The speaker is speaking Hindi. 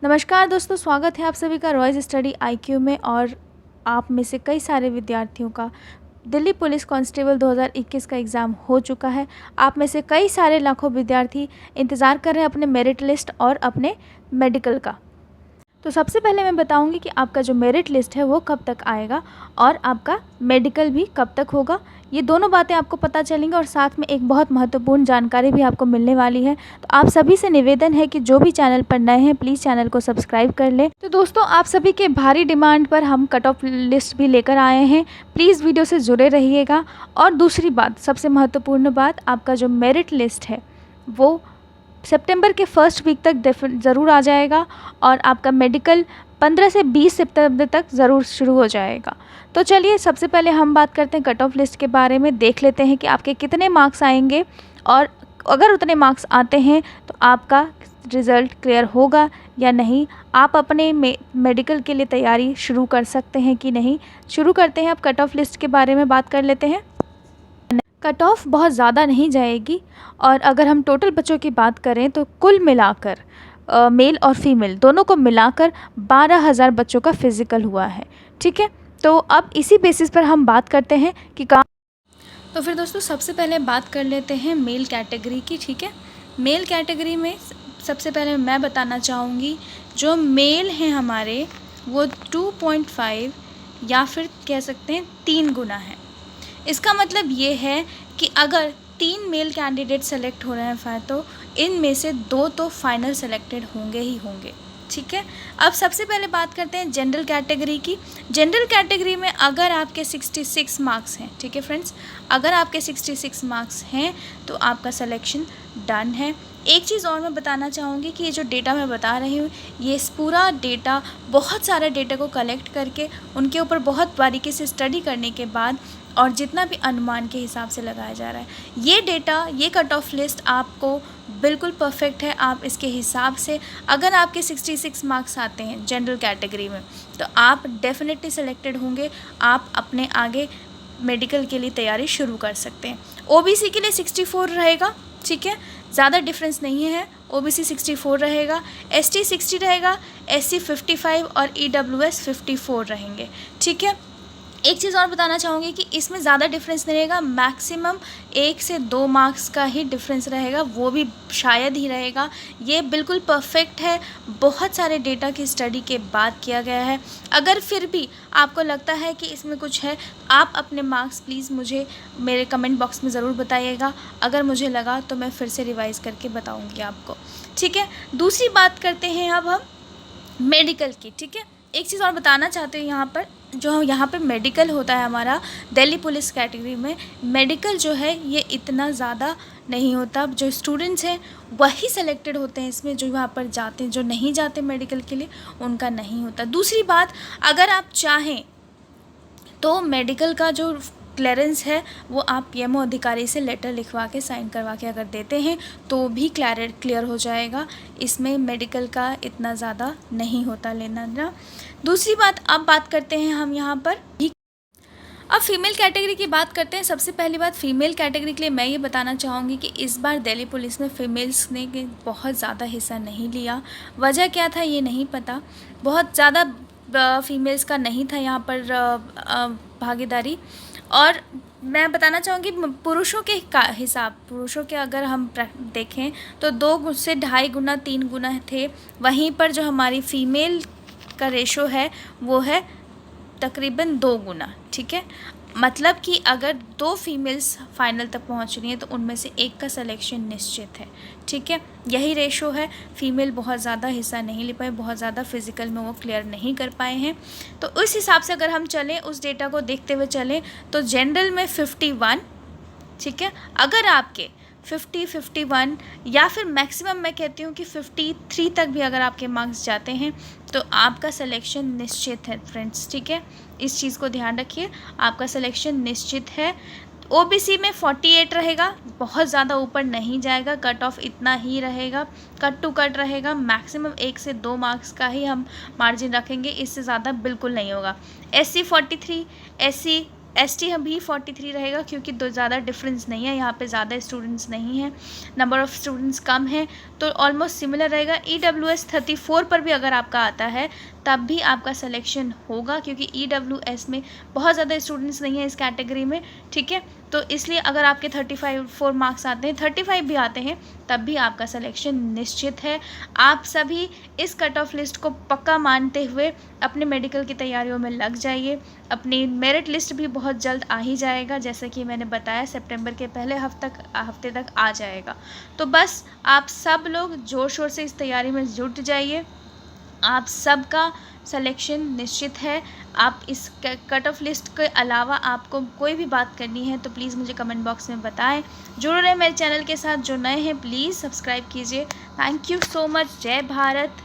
नमस्कार दोस्तों, स्वागत है आप सभी का रॉयज स्टडी आईक्यू में। और आप में से कई सारे विद्यार्थियों का दिल्ली पुलिस कांस्टेबल 2021 का एग्ज़ाम हो चुका है। आप में से कई सारे लाखों विद्यार्थी इंतज़ार कर रहे हैं अपने मेरिट लिस्ट और अपने मेडिकल का। तो सबसे पहले मैं बताऊंगी कि आपका जो मेरिट लिस्ट है वो कब तक आएगा और आपका मेडिकल भी कब तक होगा। ये दोनों बातें आपको पता चलेंगी और साथ में एक बहुत महत्वपूर्ण जानकारी भी आपको मिलने वाली है। तो आप सभी से निवेदन है कि जो भी चैनल पर नए हैं प्लीज़ चैनल को सब्सक्राइब कर लें। तो दोस्तों, आप सभी के भारी डिमांड पर हम कट ऑफ लिस्ट भी लेकर आए हैं। प्लीज़ वीडियो से जुड़े रहिएगा। और दूसरी बात, सबसे महत्वपूर्ण बात, आपका जो मेरिट लिस्ट है वो सितंबर के फर्स्ट वीक तक ज़रूर आ जाएगा और आपका मेडिकल 15 से 20 सितंबर तक ज़रूर शुरू हो जाएगा। तो चलिए सबसे पहले हम बात करते हैं कट ऑफ लिस्ट के बारे में। देख लेते हैं कि आपके कितने मार्क्स आएंगे और अगर उतने मार्क्स आते हैं तो आपका रिज़ल्ट क्लियर होगा या नहीं, आप अपने मेडिकल के लिए तैयारी शुरू कर सकते हैं कि नहीं। शुरू करते हैं। अब कट ऑफ लिस्ट के बारे में बात कर लेते हैं। कट ऑफ बहुत ज़्यादा नहीं जाएगी और अगर हम टोटल बच्चों की बात करें तो कुल मिलाकर मेल और फीमेल दोनों को मिलाकर 12,000 बच्चों का फिज़िकल हुआ है। ठीक है, तो अब इसी बेसिस पर हम बात करते हैं कि तो फिर दोस्तों सबसे पहले बात कर लेते हैं मेल कैटेगरी की। ठीक है, मेल कैटेगरी में सबसे पहले मैं बताना चाहूँगी जो मेल हैं हमारे वो 2.5 या फिर कह सकते हैं 3 गुना है। इसका मतलब ये है कि अगर 3 मेल कैंडिडेट सेलेक्ट हो रहे हैं तो इनमें से 2 तो फाइनल सेलेक्टेड होंगे ही होंगे। ठीक है, अब सबसे पहले बात करते हैं जनरल कैटेगरी की। जनरल कैटेगरी में अगर आपके 66 मार्क्स हैं, ठीक है फ्रेंड्स, अगर आपके 66 मार्क्स हैं तो आपका सिलेक्शन डन है। एक चीज़ और मैं बताना चाहूँगी कि ये जो डेटा मैं बता रही हूँ ये पूरा डेटा, बहुत सारे डेटा को कलेक्ट करके उनके ऊपर बहुत बारीकी से स्टडी करने के बाद और जितना भी अनुमान के हिसाब से लगाया जा रहा है ये डेटा, ये कट ऑफ लिस्ट आपको बिल्कुल परफेक्ट है। आप इसके हिसाब से अगर आपके 66 मार्क्स आते हैं जनरल कैटेगरी में तो आप डेफिनेटली सेलेक्टेड होंगे। आप अपने आगे मेडिकल के लिए तैयारी शुरू कर सकते हैं। ओबीसी के लिए 64 रहेगा। ठीक है, ज़्यादा डिफरेंस नहीं है। ओबीसी 64 रहेगा, एसटी 60 रहेगा, एससी 55 और ईडब्ल्यूएस 54 रहेंगे। ठीक है, एक चीज़ और बताना चाहूँगी कि इसमें ज़्यादा डिफरेंस नहीं रहेगा। मैक्सिमम 1 से 2 मार्क्स का ही डिफरेंस रहेगा, वो भी शायद ही रहेगा। ये बिल्कुल परफेक्ट है, बहुत सारे डेटा की स्टडी के बाद किया गया है। अगर फिर भी आपको लगता है कि इसमें कुछ है, आप अपने मार्क्स प्लीज़ मुझे मेरे कमेंट बॉक्स में ज़रूर बताइएगा। अगर मुझे लगा तो मैं फिर से रिवाइज़ करके बताऊँगी आपको। ठीक है, दूसरी बात करते हैं अब हम मेडिकल की। ठीक है, एक चीज़ और बताना चाहते हैं, यहाँ पर जो यहाँ पे मेडिकल होता है हमारा दिल्ली पुलिस कैटेगरी में, मेडिकल जो है ये इतना ज़्यादा नहीं होता। जो स्टूडेंट्स हैं वही सेलेक्टेड होते हैं इसमें, जो यहाँ पर जाते हैं, जो नहीं जाते मेडिकल के लिए उनका नहीं होता। दूसरी बात, अगर आप चाहें तो मेडिकल का जो क्लियरेंस है वो आप पीएमओ अधिकारी से लेटर लिखवा के साइन करवा के अगर देते हैं तो भी क्लियर हो जाएगा। इसमें मेडिकल का इतना ज़्यादा नहीं होता लेना ना। दूसरी बात, अब बात करते हैं हम यहाँ पर अब फीमेल कैटेगरी की बात करते हैं। सबसे पहली बात, फीमेल कैटेगरी के लिए मैं ये बताना चाहूँगी कि इस बार दिल्ली पुलिस में फ़ीमेल्स ने बहुत ज़्यादा हिस्सा नहीं लिया। वजह क्या था ये नहीं पता, बहुत ज़्यादा फीमेल्स का नहीं था यहाँ पर भागीदारी। और मैं बताना चाहूँगी पुरुषों के हिसाब, पुरुषों के अगर हम देखें तो 2 से 2.5 गुना 3 गुना थे। वहीं पर जो हमारी फ़ीमेल का रेशो है वो है तकरीबन 2 गुना। ठीक है, मतलब कि अगर 2 फीमेल्स फाइनल तक पहुंच रही हैं तो उनमें से एक का सिलेक्शन निश्चित है। ठीक है, यही रेशो है। फीमेल बहुत ज़्यादा हिस्सा नहीं ले पाए, बहुत ज़्यादा फिज़िकल में वो क्लियर नहीं कर पाए हैं। तो उस हिसाब से अगर हम चलें, उस डेटा को देखते हुए चलें तो जनरल में 51। ठीक है, अगर आपके 50, 51 या फिर मैक्सिमम मैं कहती हूँ कि 53 तक भी अगर आपके मार्क्स जाते हैं तो आपका सिलेक्शन निश्चित है फ्रेंड्स। ठीक है, इस चीज़ को ध्यान रखिए, आपका सिलेक्शन निश्चित है। ओबीसी में 48 रहेगा, बहुत ज़्यादा ऊपर नहीं जाएगा, कट ऑफ इतना ही रहेगा, कट टू कट रहेगा। मैक्सिमम 1 से 2 मार्क्स का ही हम मार्जिन रखेंगे, इससे ज़्यादा बिल्कुल नहीं होगा। एससी 43, एससी ST भी 43 रहेगा, क्योंकि दो ज़्यादा डिफरेंस नहीं है, यहाँ पे ज़्यादा स्टूडेंट्स नहीं हैं, नंबर ऑफ़ स्टूडेंट्स कम है, तो ऑलमोस्ट सिमिलर रहेगा। EWS 34 पर भी अगर आपका आता है तब भी आपका सिलेक्शन होगा, क्योंकि EWS में बहुत ज़्यादा स्टूडेंट्स नहीं है इस कैटेगरी में, ठीक है। तो इसलिए अगर आपके 34 मार्क्स आते हैं, 35 भी आते हैं, तब भी आपका सिलेक्शन निश्चित है। आप सभी इस कट ऑफ लिस्ट को पक्का मानते हुए अपने मेडिकल की तैयारियों में लग जाइए। अपनी मेरिट लिस्ट भी बहुत जल्द आ ही जाएगा, जैसे कि मैंने बताया सितंबर के पहले हफ्ते तक आ जाएगा। तो बस आप सब लोग ज़ोर शोर से इस तैयारी में जुट जाइए। आप सबका सिलेक्शन निश्चित है। आप इस कट ऑफ लिस्ट के अलावा आपको कोई भी बात करनी है तो प्लीज़ मुझे कमेंट बॉक्स में बताएं। जुड़े रहें मेरे चैनल के साथ, जो नए हैं प्लीज़ सब्सक्राइब कीजिए। Thank you so much. जय भारत।